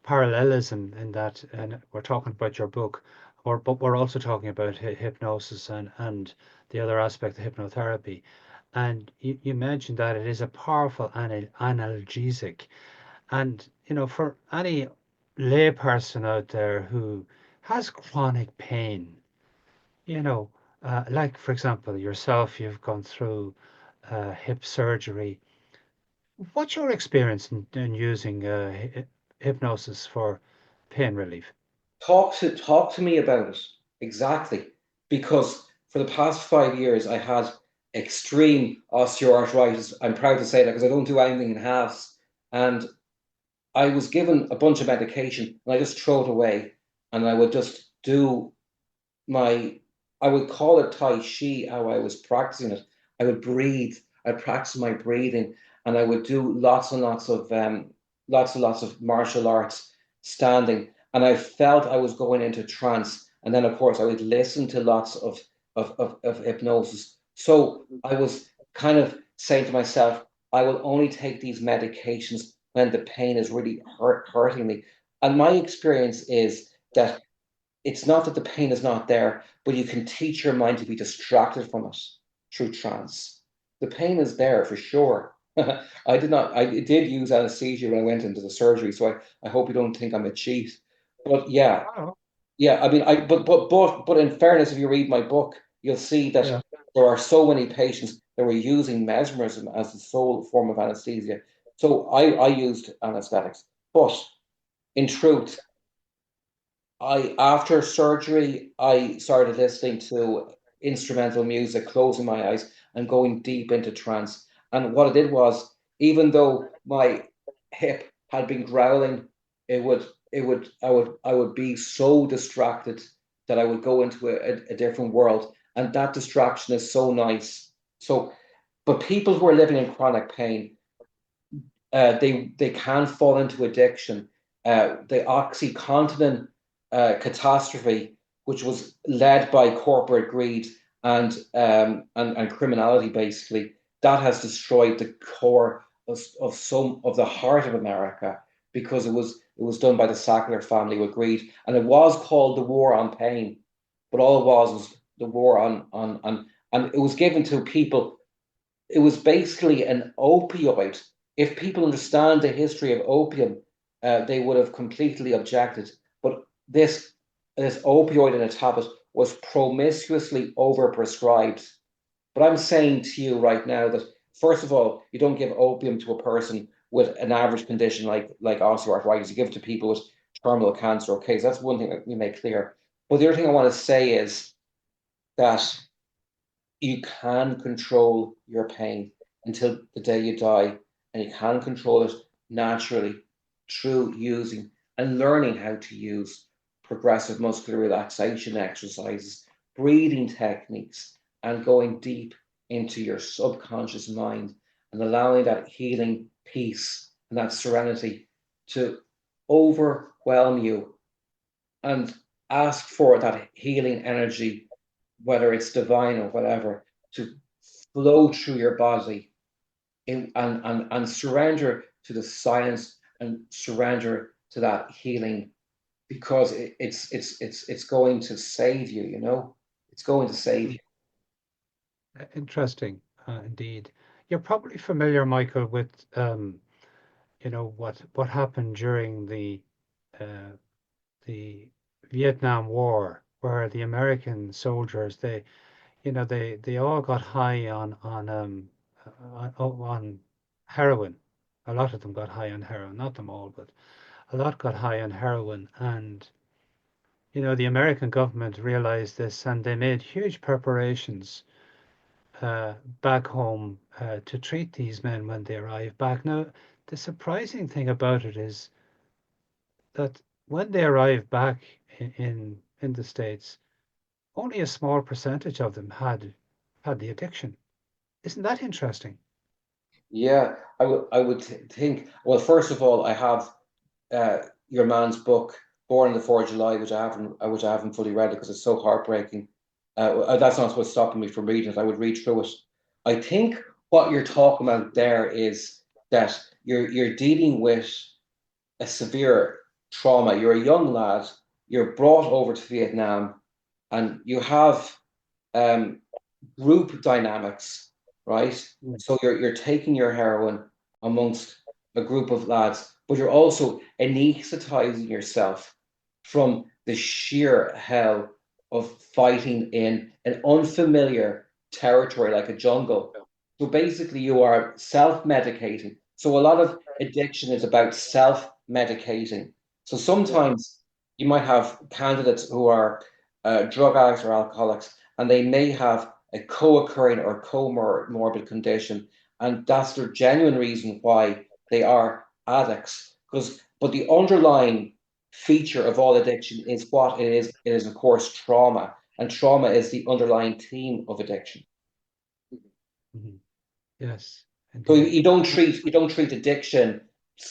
parallelism in that, and we're talking about your book, but we're also talking about hypnosis and the other aspect of hypnotherapy. And you mentioned that it is a powerful analgesic. And, you know, for any layperson out there who has chronic pain, you know, like, for example, yourself, you've gone through hip surgery. What's your experience in using hypnosis for pain relief? Talk to me about it exactly, because for the past 5 years I had extreme osteoarthritis. I'm proud to say that, because I don't do anything in halves, and I was given a bunch of medication and I just throw it away, and I would just do my, I would call it Tai Chi, how I was practicing it. I would breathe, I'd practice my breathing, and I would do lots and lots of martial arts standing. And I felt I was going into trance. And then, of course, I would listen to lots of hypnosis. So I was kind of saying to myself, I will only take these medications when the pain is really hurting me. And my experience is that it's not that the pain is not there, but you can teach your mind to be distracted from it through trance. The pain is there for sure, I did not. I did use anesthesia when I went into the surgery, so I hope you don't think I'm a cheat. But yeah, Oh, yeah. I mean, but in fairness, if you read my book, you'll see that yeah. there are so many patients that were using mesmerism as the sole form of anesthesia. So I used anesthetics, but in truth, I after surgery, I started listening to instrumental music, closing my eyes and going deep into trance. And what I did was, even though my hip had been growling, I would be so distracted that I would go into a different world. And that distraction is so nice. So, but people who are living in chronic pain, they can fall into addiction. The OxyContin catastrophe, which was led by corporate greed and criminality, basically, that has destroyed the core of some of the heart of America because it was done by the Sackler family with greed, and it was called the war on pain, but all it was the war on and it was given to people. It was basically an opioid. If people understand the history of opium, they would have completely objected. But this opioid in a tablet was promiscuously overprescribed. But I'm saying to you right now that first of all, you don't give opium to a person with an average condition like osteoarthritis. You give it to people with terminal cancer. Okay, so that's one thing that we make clear. But the other thing I want to say is that you can control your pain until the day you die, and you can control it naturally through using and learning how to use progressive muscular relaxation exercises, breathing techniques, and going deep into your subconscious mind and allowing that healing peace and that serenity to overwhelm you and ask for that healing energy, whether it's divine or whatever, to flow through your body and surrender to the silence and surrender to that healing because it's going to save you, it's going to save you. Interesting, indeed. You're probably familiar, Michael, with what happened during uh, the Vietnam War, where the American soldiers they all got high on heroin. A lot of them got high on heroin, not them all, but a lot got high on heroin, and the American government realized this, and they made huge preparations back home to treat these men when they arrived back. Now, the surprising thing about it is that when they arrived back in the States, only a small percentage of them had the addiction. Isn't that interesting? Yeah, I would think. Well, first of all, I have your man's book, Born on the 4th of July, which I haven't fully read it because it's so heartbreaking. That's not what's stopping me from reading it. I would read through it. I think what you're talking about there is that you're dealing with a severe trauma. You're a young lad. You're brought over to Vietnam, and you have um, group dynamics, right? Mm. So you're taking your heroin amongst a group of lads, but you're also anesthetizing yourself from the sheer hell of fighting in an unfamiliar territory like a jungle. So basically, you are self-medicating. So a lot of addiction is about self-medicating. So Yeah. sometimes you might have candidates who are drug addicts or alcoholics, and they may have a co-occurring or comorbid condition, and that's the genuine reason why they are addicts. But the underlying feature of all addiction is what it is. It is, of course, trauma, and trauma is the underlying theme of addiction. Mhm. Yes, So indeed. you don't treat addiction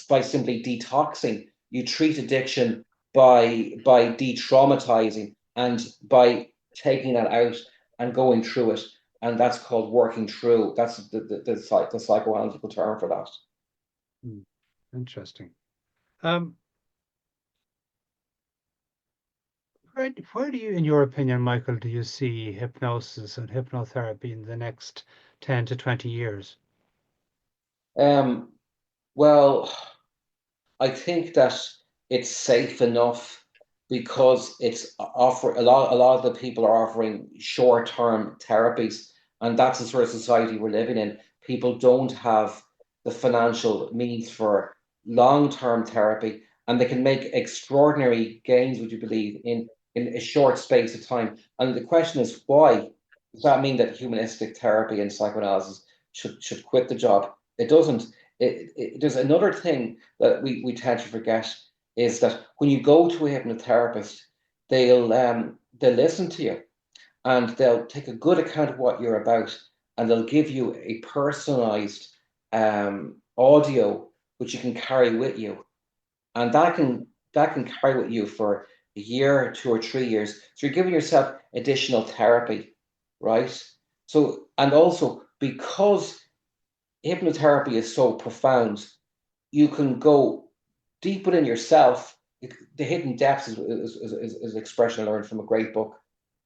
by simply detoxing. You treat addiction by de-traumatizing and by taking that out and going through it. And that's called working through. That's the psychoanalytical term for that. Mm, interesting. Um, where do you, in your opinion, Michael, do you see hypnosis and hypnotherapy in the next 10 to 20 years? Um, well, I think that it's safe enough because it's offer a lot of the people are offering short-term therapies, and that's the sort of society we're living in. People don't have the financial means for long-term therapy, and they can make extraordinary gains, would you believe, in a short space of time. And the question is why? Does that mean that humanistic therapy and psychoanalysis should quit the job? It doesn't. There's another thing that we tend to forget is that when you go to a hypnotherapist, they'll listen to you and they'll take a good account of what you're about, and they'll give you a personalized audio which you can carry with you, and that can carry with you for a year, 2 or 3 years. So you're giving yourself additional therapy, right? So, and also because hypnotherapy is so profound, you can go deep within yourself. The hidden depths is an expression I learned from a great book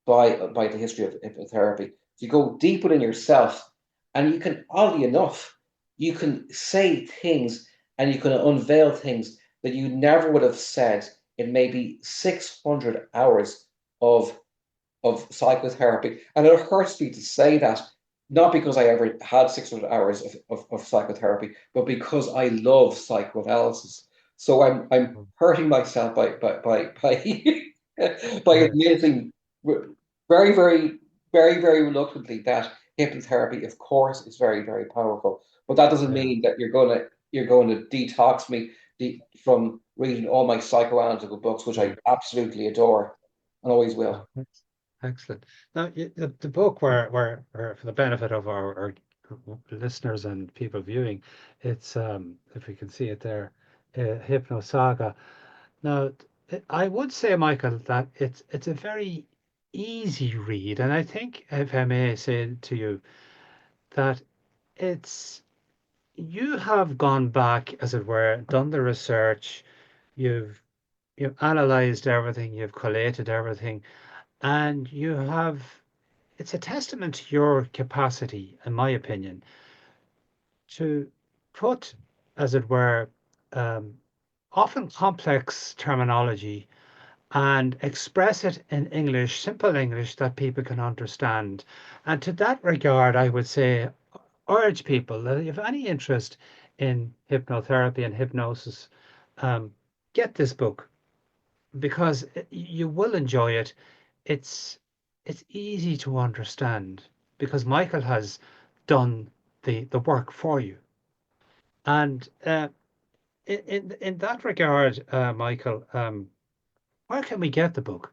by the history of hypnotherapy. So you go deep within yourself, and you can, oddly enough, you can say things and you can unveil things that you never would have said in maybe 600 hours of psychotherapy. And it hurts me to say that, not because I ever had 600 hours of psychotherapy, but because I love psychoanalysis. So I'm hurting myself by by Yeah, admitting very, very, very, very reluctantly that hypnotherapy, of course, is very, very powerful. But that doesn't yeah, mean that you're going to detox me from reading all my psychoanalytical books, which yeah. I absolutely adore and always will. Excellent. Now, the book where for the benefit of our listeners and people viewing, it's if we can see it there, Hypnosaga. Now, I would say, Michael, that it's a very easy read, and I think, if I may say to you, that it's you have gone back, as it were, done the research, you've you've analyzed everything, you've collated everything, and you have it's a testament to your capacity, in my opinion, to put, as it were, um, often complex terminology and express it in English, simple English that people can understand. And to that regard, I would say, urge people that if you have any interest in hypnotherapy and hypnosis, um, get this book because you will enjoy it. It's it's easy to understand because Michael has done the work for you. And in that regard, Michael, where can we get the book?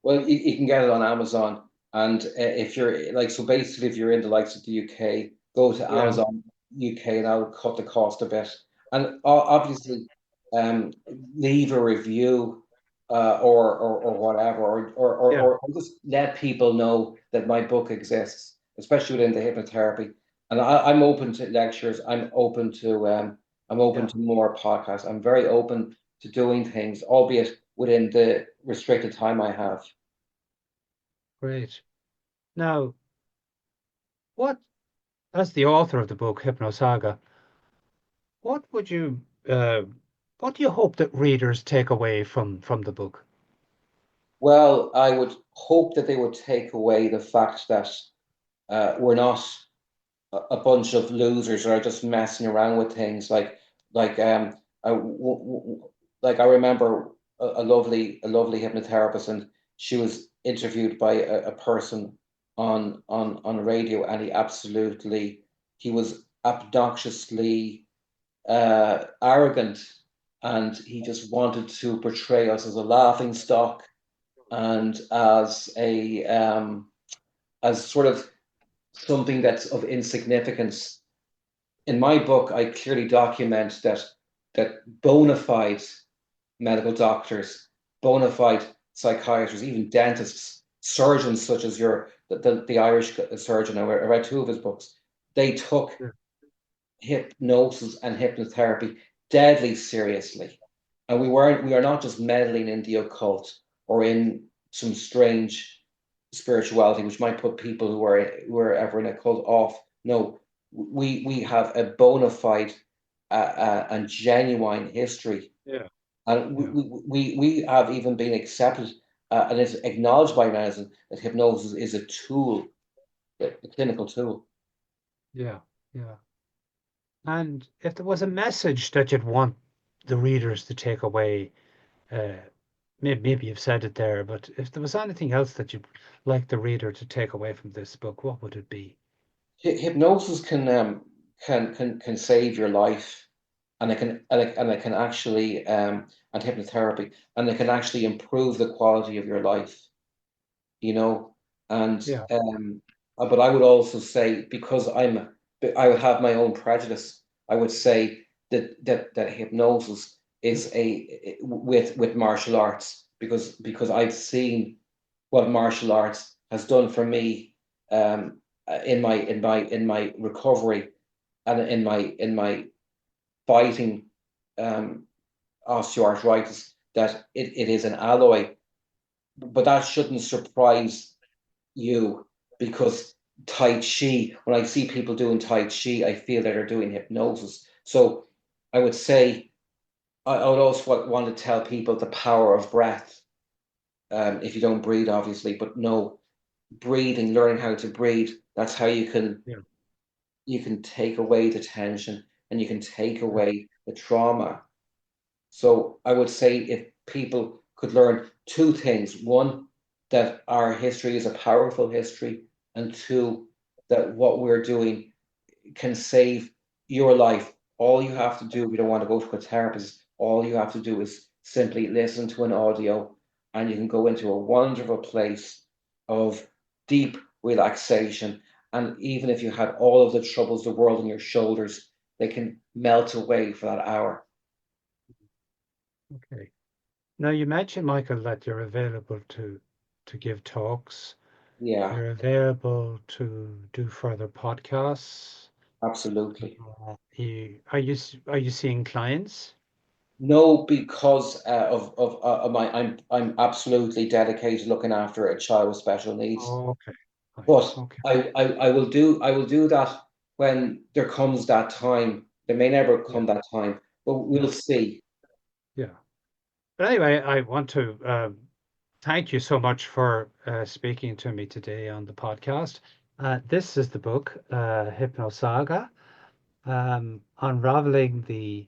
Well, you can get it on Amazon, and if you're like, so basically, if you're in the likes of the UK, go to Yeah, Amazon UK, and that'll cut the cost a bit. And obviously, um, leave a review, or whatever, yeah, or just let people know that my book exists, especially within the hypnotherapy. And I'm open to lectures. I'm open yeah. to more podcasts. I'm very open to doing things, albeit within the restricted time I have. Great. Now, what, as the author of the book Hypnosaga, what would you, uh, what do you hope that readers take away from the book? Well, I would hope that they would take away the fact that we're not a bunch of losers or are just messing around with things. Like I, like I remember a lovely hypnotherapist, and she was interviewed by a person on radio, and he was obnoxiously arrogant, and he just wanted to portray us as a laughing stock and as sort of something that's of insignificance. In my book, I clearly document that bona fide medical doctors, bona fide psychiatrists, even dentists, surgeons such as the Irish surgeon. I read two of his books. They took Yeah, hypnosis and hypnotherapy deadly seriously. And we are not just meddling in the occult or in some strange spirituality, which might put people who are ever in a cult off. No, we have a bona fide and genuine history, Yeah. and Yeah. we have even been accepted and it's acknowledged by medicine that hypnosis is a tool, a clinical tool. Yeah. Yeah. And if there was a message that you'd want the readers to take away, uh, maybe you've said it there, but if there was anything else that you'd like the reader to take away from this book, what would it be? Hypnosis can save your life, and it can actually and hypnotherapy, and it can actually improve the quality of your life, you know. And Yeah. but I would also say, because I would have my own prejudice, I would say that hypnosis is with martial arts, because I've seen what martial arts has done for me, in my recovery, and in my fighting um, osteoarthritis, that it is an alloy. But that shouldn't surprise you, because Tai Chi, when I see people doing Tai Chi, I feel that they're doing hypnosis. So I would say, I would also want to tell people the power of breath. If you don't breathe, obviously, but no, breathing, learning how to breathe, that's how Yeah. you can take away the tension, and you can take Yeah. away the trauma. So I would say, if people could learn two things: one, that our history is a powerful history, and two, that what we're doing can save your life. All you have to do, if you don't want to go to a therapist, all you have to do is simply listen to an audio, and you can go into a wonderful place of deep relaxation. And even if you had all of the troubles of the world on your shoulders, they can melt away for that hour. Okay. Now you mentioned, Michael, that you're available to give talks. Yeah, You're available to do further podcasts. absolutely. Are you seeing clients? No, because of my, I'm absolutely dedicated looking after a child with special needs. Oh, okay. Right. But Okay. I will do that when there comes that time. There may never Yeah. come that time, but we'll Yeah. see. Yeah. But anyway, I want to thank you so much for speaking to me today on the podcast. This is the book, Hypnosaga, unraveling the.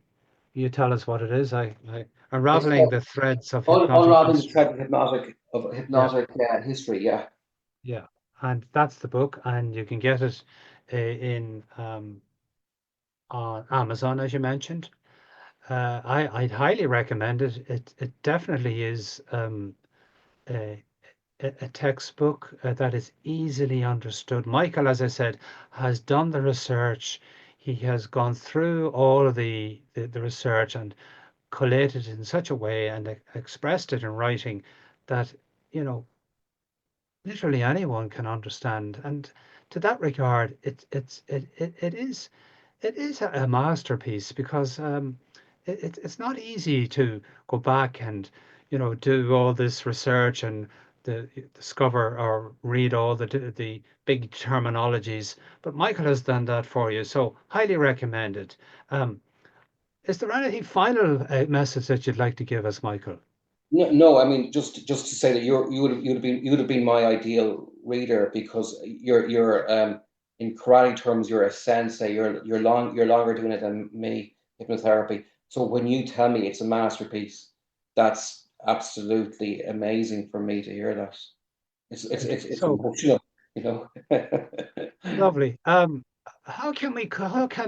You tell us what it is. It's Unraveling called the threads of hypnotic Unraveling the history. Thread of Yeah, Hypnotic history. Yeah, yeah, and that's the book, and you can get it in on Amazon, as you mentioned. I'd highly recommend it. It definitely is a, a textbook that is easily understood. Michael, as I said, has done the research. He has gone through all of the research and collated it in such a way and expressed it in writing that, you know, literally anyone can understand. And to that regard, it is a masterpiece because it's not easy to go back and do all this research and discover or read all the big terminologies. But Michael has done that for you, so highly recommended. Um, is there anything final message that you'd like to give us, Michael? no, no. I mean, just to say that you would have been my ideal reader, because you're in karate terms, you're a sensei. You're longer doing it than me, hypnotherapy. So when you tell me it's a masterpiece, that's absolutely amazing for me to hear that. Great. It's So emotional, you know. lovely. How can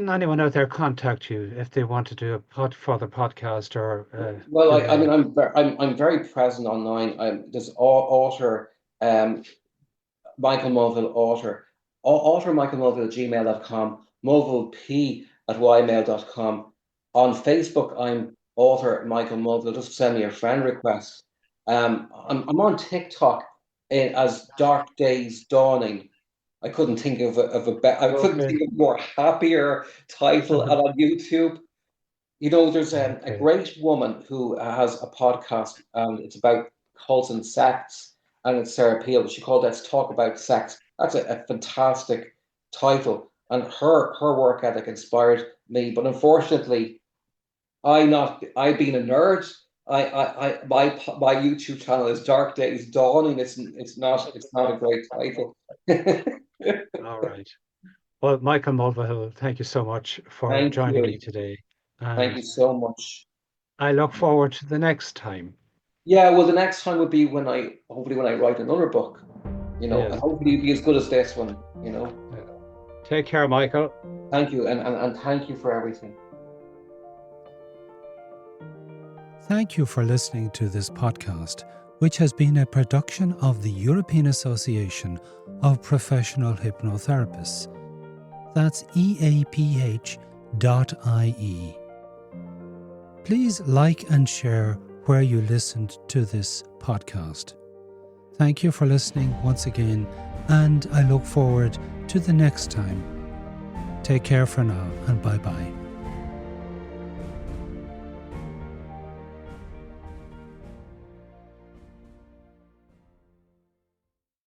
anyone out there contact you if they want to do a further podcast or Well, do I mean, a I'm very present online. There's author, um, Michael Mulvihill, author Michael Mulvihill at gmail.com, mulvillep@ymail.com. On Facebook, I'm author Michael Mulvihill. Just send me a friend request. I'm on TikTok, as Dark Days Dawning. I couldn't okay. think of a more happier title. And on YouTube, there's a Okay. great woman who has a podcast, and it's about cults and sects, and it's Sarah Peel. She called Let's Talk About Sex. That's a fantastic title. and her work ethic inspired me. But unfortunately, I being a nerd, my YouTube channel is Dark Days Dawning. It's not a great title. All right. Well, Michael Mulvihill, thank you so much for Thank joining you. me today. Thank you so much. I look forward to the next time. Yeah, well, the next time would be hopefully when I write another book, and Yes. hopefully it'll be as good as this one, Take care, Michael. Thank you, and thank you for everything. Thank you for listening to this podcast, which has been a production of the European Association of Professional Hypnotherapists. That's EAPH.IE. Please like and share where you listened to this podcast. Thank you for listening once again, and I look forward to the next time. Take care for now, and bye-bye.